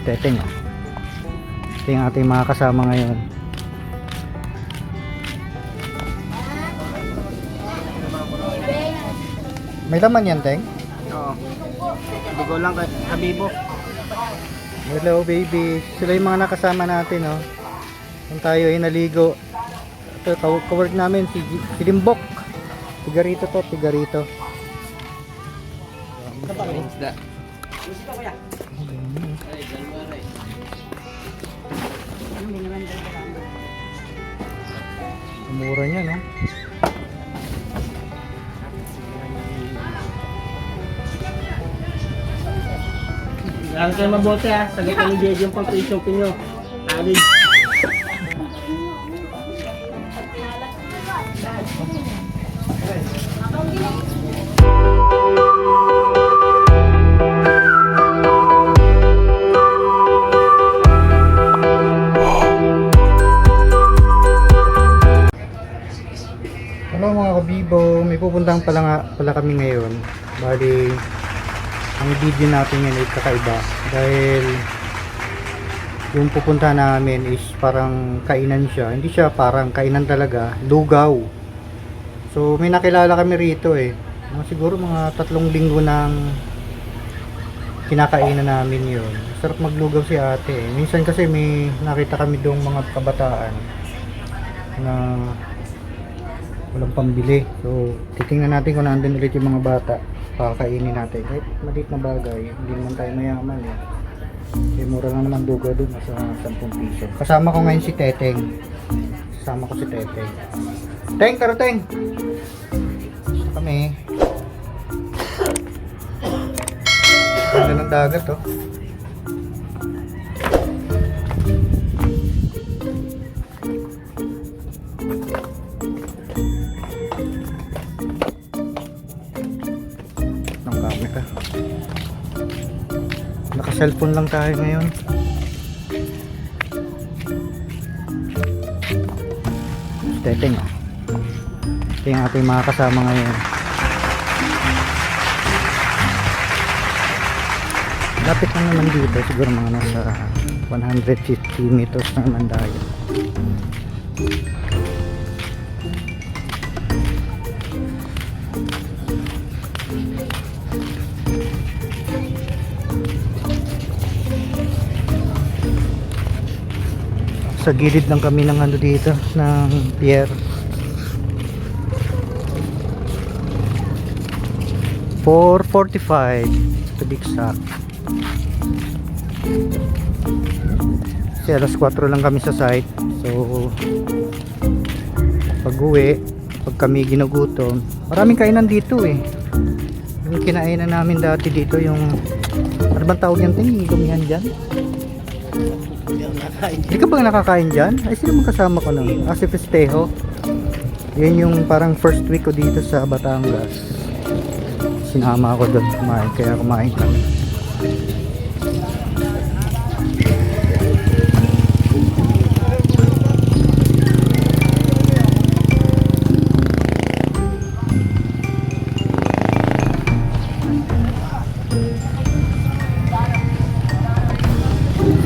Teteng. Ito yung ating mga kasama ngayon. May laman yan, Teng? Oo. Bigo lang kay Habibo. Hello, baby. Sila yung mga nakasama natin, oh. Kung tayo ay naligo. Ito, kawork namin, si Limbok. Tiga rito to, tiga rito. Isda. Mura niya, no? Lalo kayo mabuti ha. Sagot ka ni Jeje yung pang-shopping nyo. Alin. Hello mga kabibo, may pupuntahan pala kami ngayon. Bali, ang video natin ngayon ay kakaiba dahil yung pupuntahan namin is parang kainan siya. Hindi siya parang kainan talaga, lugaw. So may nakilala kami rito eh. Siguro mga 3 linggo nang kinakainan namin yun. Sarap maglugaw si ate eh. Minsan kasi may nakita kami doong mga kabataan na walang pambili. So titingnan natin kung nandun ulit yung mga bata. Pakakainin natin. Kahit maliit na bagay, hindi naman tayo mayaman eh. Eh mura lang naman lugaw doon, nasa 10 piso. Kasama ko ngayon si Teteng. Kasama ko si Teteng. Teng, tara Teng! Gusto kami. Ganda ng dagat oh. Naka-cellphone lang tayo ngayon. Teteng. Ito yung ating mga kasama ngayon. Lapit lang naman dito. Siguro mga nasa 150 meters na naman tayo. Sa gilid lang kami ng ano dito ng pier. 4:45 to be exact. Kasi alas 4 lang kami sa site. So pag uwi, pag kami ginugutom, maraming kainan dito eh. Yung kinainan namin dati dito, yung ano bang tawag yan, ting? Dumihan dyan? Hindi ka ba nakakain dyan? Ay sino mga kasama ko nun? Si Festejo. Yun yung parang first week ko dito sa Batangas. Sinama ako doon kumain, kaya kumain kami.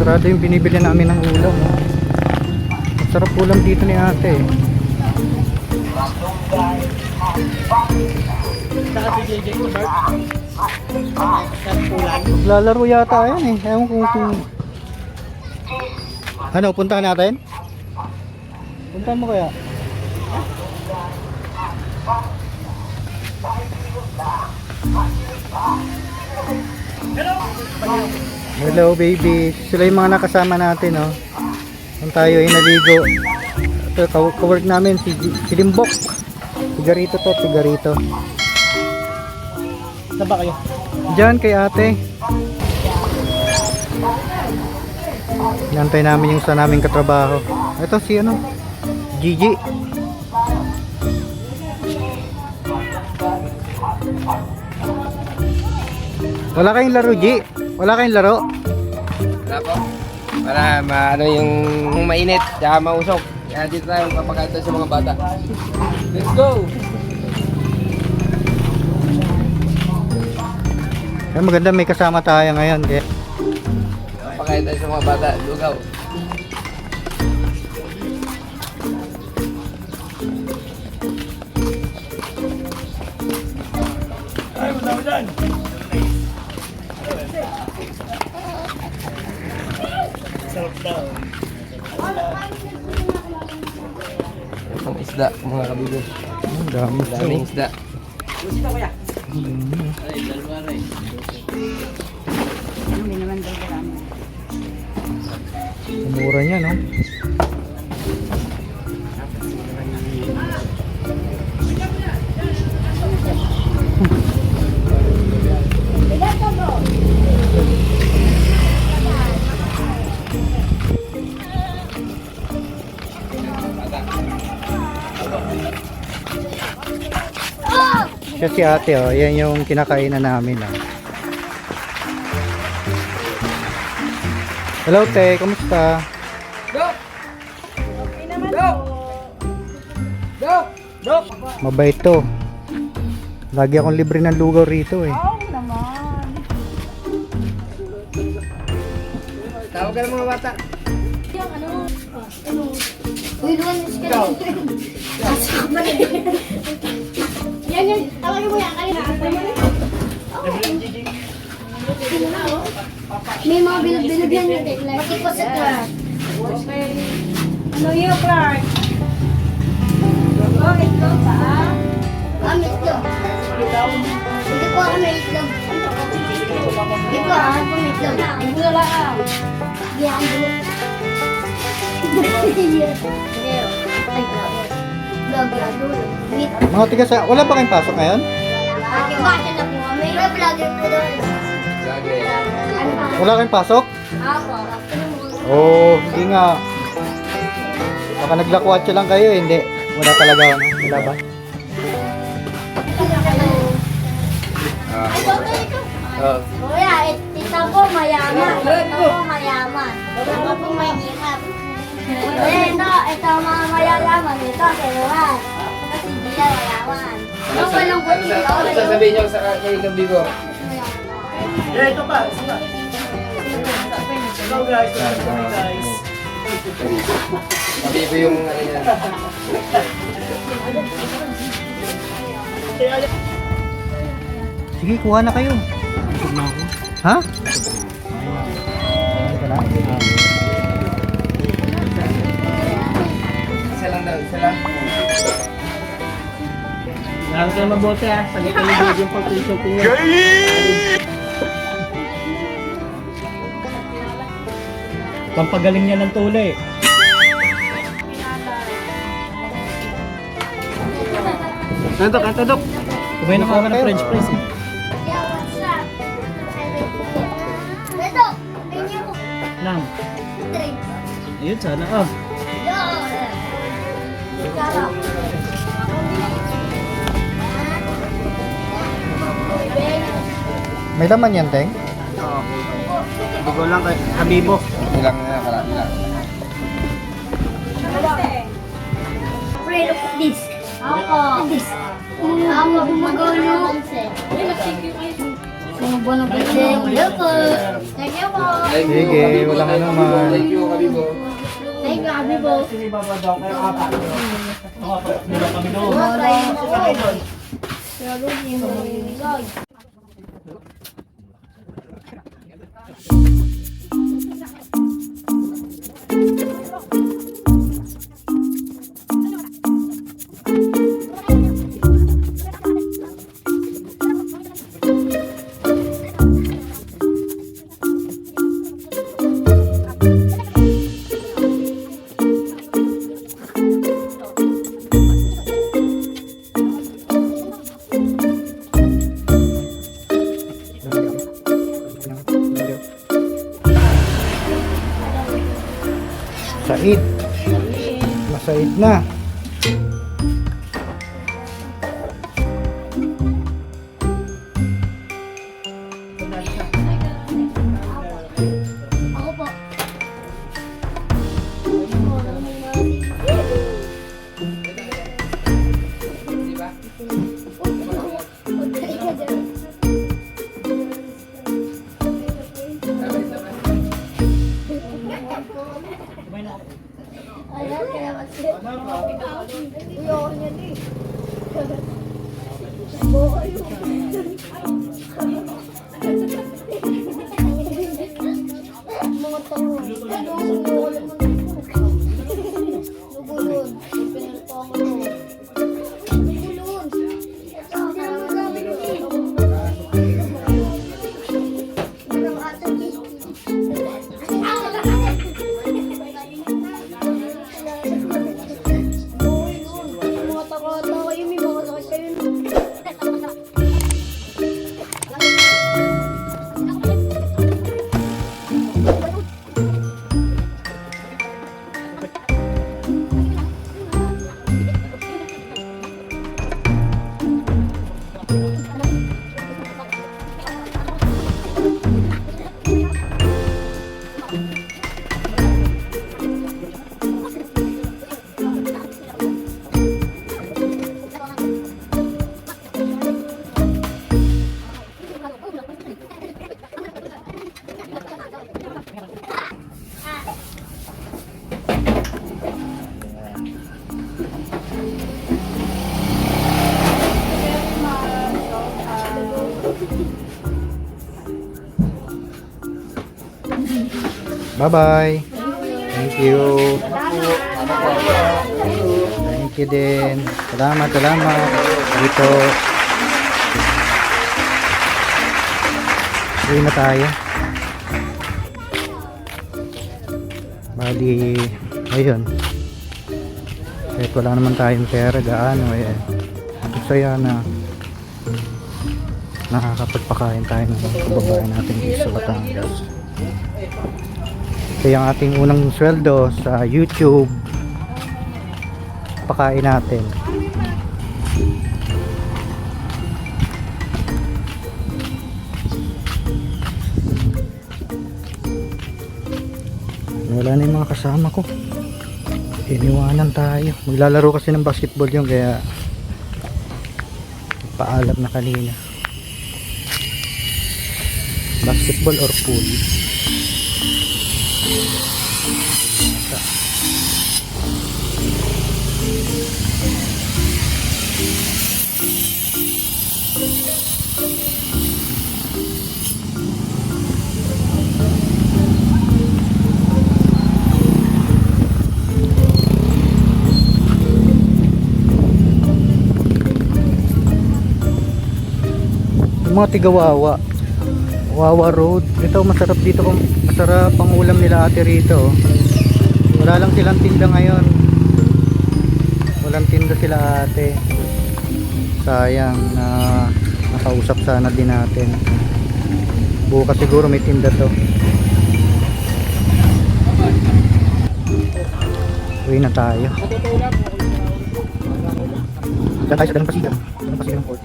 Sarado yung binibili namin ng ulam. Sarap ulam dito ni ate. Saka si Jeje ko, Bart. Lalaro yata yan eh. Ewan kung ano, puntahan natin? Puntahan mo kaya? Hello baby. Sila yung mga nakasama natin oh. Kung tayo ay naligo. Ito, kawork namin si Limbok. Tiga rito to, tiga rito. Saan ba kayo? Diyan kay ate. Nantay namin yung sa naming katrabaho. Ito si ano, Gigi. Wala kayong laro, G? Wala kayong laro? Wala po. Para maano yung mainit, tsaka mausok. Kaya dito tayo papagkanta sa mga bata. Let's go! Maganda may kasama tayo ngayon. Kaya papakain tayo sa mga bata. Lugaw. Ang isda, mga kabigo. Ang dami. Daming isda. Mura niya, no? Siya si ate, oh. Yan yung kinakainan namin, oh. Hello, te. Kamusta? Go! Go! Go! Go! Mabait to. Lagi akong libre ng lugaw rito, eh. Oo naman. Tawag ka ng mga bata. Uy, Luan, ka. Yan. Tawagin mo yan. Kanina. May mga bilog-bilog yan yung like. Bakit po sa Clark? Ano yun, Clark? Oh, itlog ba? Itlog. Hindi ko ako may itlog. Hindi ko ako may itlog. Hindi ko lang. Hindi ako Mga tiga sa... Wala ba kayong pasok ngayon? Bakit na po kami? May vlogger po doon. Lagi. Wala kayong pasok? Ako. Oo, hindi nga. Baka naglakwatsa lang kayo, hindi. Wala talaga, ano? Wala ba? Kuya, ito po mayaman. Ito po mayaman. Ito po mahirap. Ito mga mayayaman. Ito, siluhan. Kasi hindi na mayaman. Ito walang buti. Ano sasabihin niyo sa kay Kabigo? Ito pa. Hello guys. Guys. Kabigo yung ano yan. Sige, kuha na kayo. Ha? Isa lang daw, isa lang. Lalo kayo mabuti ha. Pag-ikalibig yung pag-shopping nyo. Pampagaling niya ng tuli. Kanto. Kumain na ka ng french fries eh. Yeah, what's up? Ito, pinyo ko. Nang. Drinks. Ayun sana. Oh. Yo. Sarap. May laman yan, Teng? Hindi ko lang kay Habibo. Ilang na, kalaki lang. Afraid of this. Ako. This. Ako gumagano. Sumubo na ba siya? Thank you po. Sige, walang ano man. Thank you, Kabigo. Thank you, Habibo. Sini baba daw kayo apat. Dito kami doon. Said. Masaid na. Ako po. Di ba? Sabay-sabay. Mga tango. Lubulun. Pinarito ako to. Lubulun. Ito, naman ang ating mga takota kayo, may mga sakit kayo. Bye-bye. Thank you. Thank you din. Salamat. Dito. Uwi na tayo. Bali, ayun. Kahit wala naman tayong pera, gaano, ayan. Masaya na nakakapagpakain tayo ng kababayan natin dito sa Batangas. Ito yung ating unang sweldo sa YouTube. Pakain natin. Wala na yung mga kasama ko. Iniwanan tayo. Maglalaro kasi ng basketball yun, kaya paalam na kanina. Basketball or pool? Yung mga tigawawa, Wawa Road. Ito masarap dito, masarap ang ulam nila ate rito. Wala lang silang tinda ngayon. Walang tinda sila ate. Sayang na nakausap sana din natin. Bukas siguro may tinda to. Uwi na tayo. Diyan tayo sa Dalang Pasigan. Dalang Pasigan ng Port.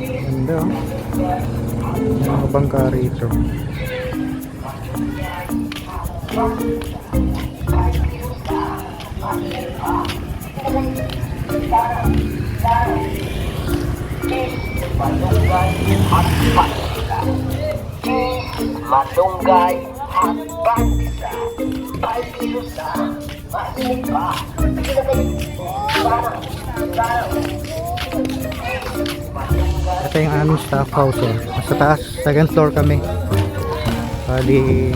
Ganda oh. May mga bangka rito. Malunggay at bandisa, 5 kilos sa masimba. Ito yung aming staff house eh. Sa taas, second floor kami. Bali,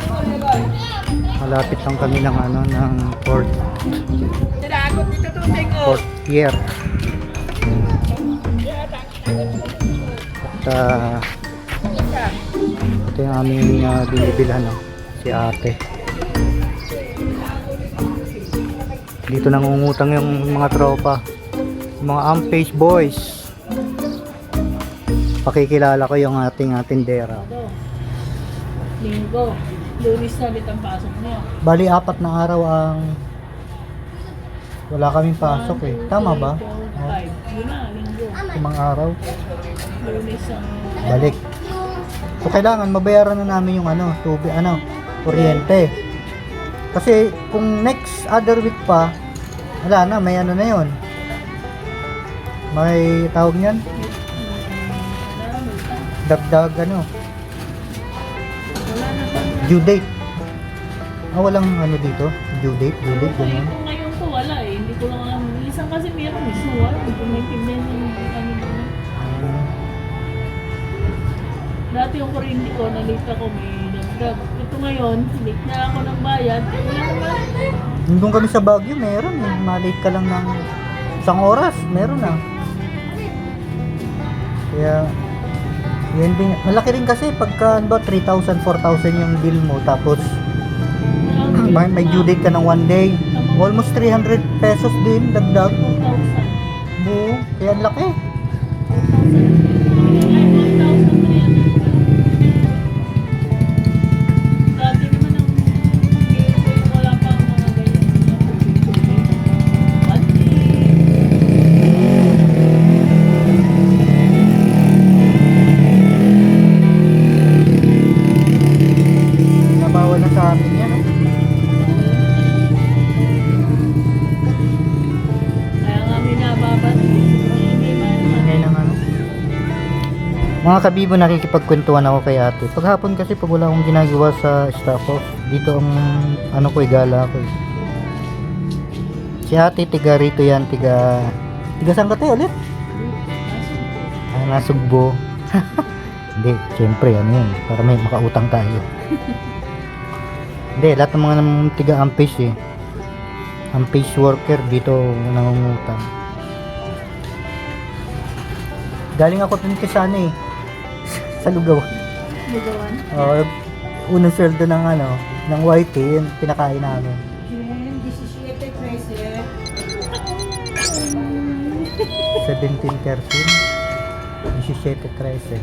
malapit lang kami ng ano, ng Port Pierre. At ito yung aming binibilhan, no? Si ate. Dito nangungutang yung mga tropa, yung mga Ampage boys. Pakikilala ko yung ating tindera. Linggo. Lunes na ulit ang pasok niyo. Bali 4 na araw ang wala kaming pasok eh. Tama ba? 4, 5. Yun na, linggo. 5 araw. Lunes ang... Balik. So kailangan mabayaran na namin yung tubig, kuryente. Kasi kung next other week pa, Wala na, may ano na yun. May tawag niyan? Dagdag ano? Wala na ba? Due date. Walang ano dito? Due date, ganyan. Kung ngayon ko wala eh. Hindi ko lang alam. Isang kasi meron eh. So, hindi ko maintindihan yung ano doon. Dati yung kuryente ko, nalita ko may dagdag. Ito ngayon, late na ako ng bayad. Wala naman. Nandun kami sa Baguio, meron eh. Malate ka lang ng isang oras, meron na. Kaya, yun din. Malaki rin kasi pagka ano ba, 3,000, 4,000 yung bill mo. Tapos, may due date ka ng 1 day. Almost 300 pesos din, dagdag. 2,000. Oo, kaya ang laki. 1,000. Dati naman ang wala pa ang mga ganyan. 1,000. Nabawal na sa amin yan. Oh. Kaya nga may nababas. Hindi man. Ingay ng ano. Mga kabibo, nakikipagkwentuhan ako kay ate. Paghapon kasi pag wala akong ginagawa sa staff off, dito ang ano ko, gala ko. Si ate, tiga rito yan, tiga saan ka tayo ulit? Nasugbo. Hindi, syempre, ano yun, para may makautang tayo. Hindi, lahat ng mga tiga Ampage eh. Ampage worker dito nangungutang. Galing ako dun kay sana eh. Sa Lugawan. Lugawan. Unang sweldo ng ano, ng YT, yun pinakain namin. 17-13. 17-13.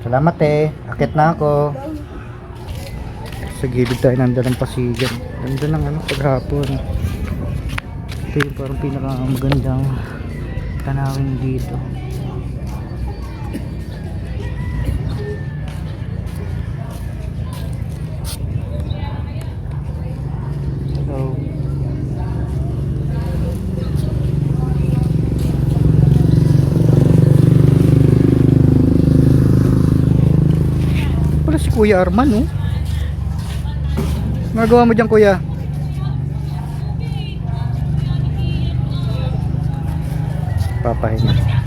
Salamat eh. Akit na ako. Sa gilid tayo ng Dalampasigan. Ganda ng ano paghapon. Ito yung parang pinakamagandang tanawin dito. Hello. Wala si Kuya Arman, oh. Nagawa mo dyan, Kuya? Papahinga.